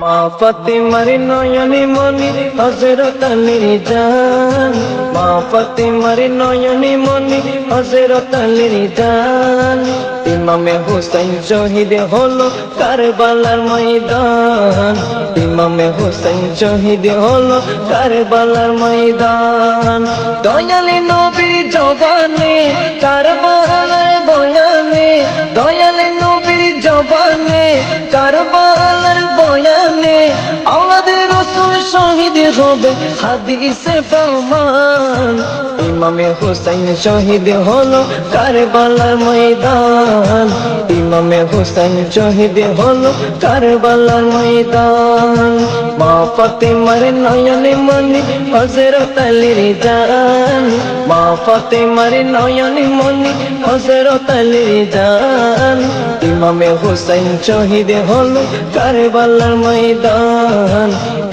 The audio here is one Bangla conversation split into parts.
মা ফাতেমার নয়নে মনি হযরত আলীর জান, মা ফাতেমার নয়নে মনি হযরত আলীর জান। ইমামে হুসাইন শহীদ হলো কারবালার ময়দান, ইমামে হুসাইন শহীদ হলো কারবালার ময়দান। দয়ালে নবীর জবানে কারবালার বয়ানে, দয়ালে নবীর জবানে কারবালার বয়ানে আওলাদে রাসূল শহীদ হবে হাদিসে প্রমাণ। ইমামে হুসাইন শহীদ হলো কারবালার ময়দান, ইমামে হুসাইন শহীদ হলো কারবালার ময়দান। মা ফাতেমার নয়নে মনি হযরত আলীর জান, মা ফাতেমার নয়নে মনি হযরত আলীর জান। ইমামে হুসাইন শহীদ হলো কারবালার ময়দান,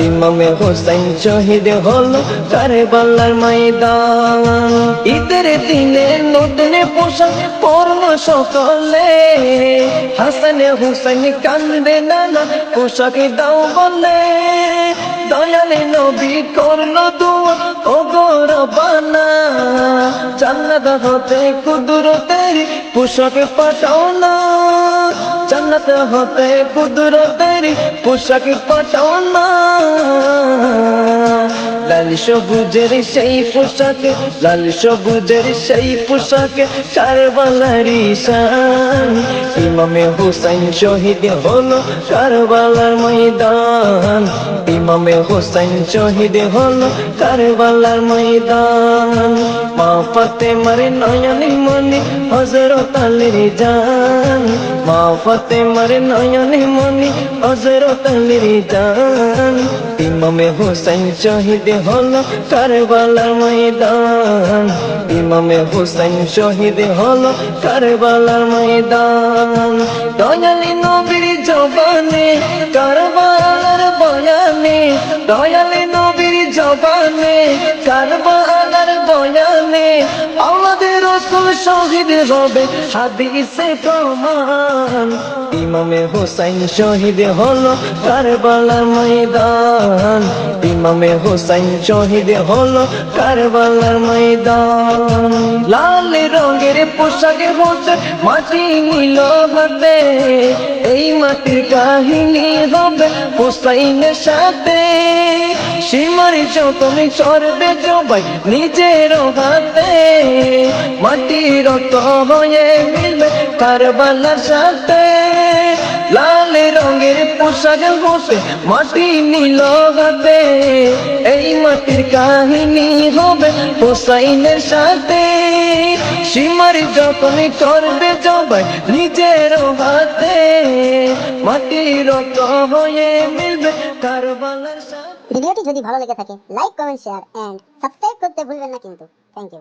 ইমামে হুসাইন শহীদ হলো কারবালার ময়দান। ঈদের দিনে নতুন পোশাক পরল সকলে, হাসান হুসাইন কান্দে নানা পোশাক দাও বলে। দয়ালে নবী করলো দুয়া ও গো রব্বানা, জান্নাত হতে কুদরতের পোশাক পাঠাও না, জান্নাত হতে কুদরতের পোশাক পাঠাও না। লাল সবুজের সেই পোশাকে, লাল সবুজের সেই পোশাকে কারবালারি শান। ইমামে হুসাইন শহীদ হলো কারবালার ময়দান, ইমামে হুসাইন শহীদ হলো কারবালার ময়দান। মা ফাতেমার নয়নে মনি হযরত আলীর জান, মা ফাতেমার নয়নে মনি হযরত আলীর জান। ইমামে হুসাইন শহীদ হলো কারবালার ময়দান, ইমামে হুসাইন শহীদ হলো কারবালার ময়দান। দয়ালি নবীর জবানে কারবালার বয়ানে, দয়ালি নবীর জবানে কারবালার বয়ানে আওলাদে রাসূল শহীদ হবে হাদিসে প্রমাণ। ইমামে হুসাইন শহীদ হলো কারবালার ময়দান, ইমামে হুসাইন শহীদ হলো কারবালার ময়দান। লাল রঙের পোশাকে হোসেন মাটি নিল হাতে, এই মাটির কাহিনী হবে হুসাইনের সাথে। সীমার যতন চড়বে জবাই নিজের হাতে, মাটির রক্ত হয়ে মিলবে কারবালার সাথে। লাল রঙের পোশাক হোসে মাটি নিল হাতে, এই মাটির কাহিনী হবে হুসাইনের সাথে। সীমার যতন করবে জবাই নিজের হাতে, মাটির রক্ত হয়ে মিলবে কারবালার সাথে। ভিডিওটি যদি ভালো লেগে থাকে like comment share and subscribe করতে ভুলবেন না কিন্তু। Thank you.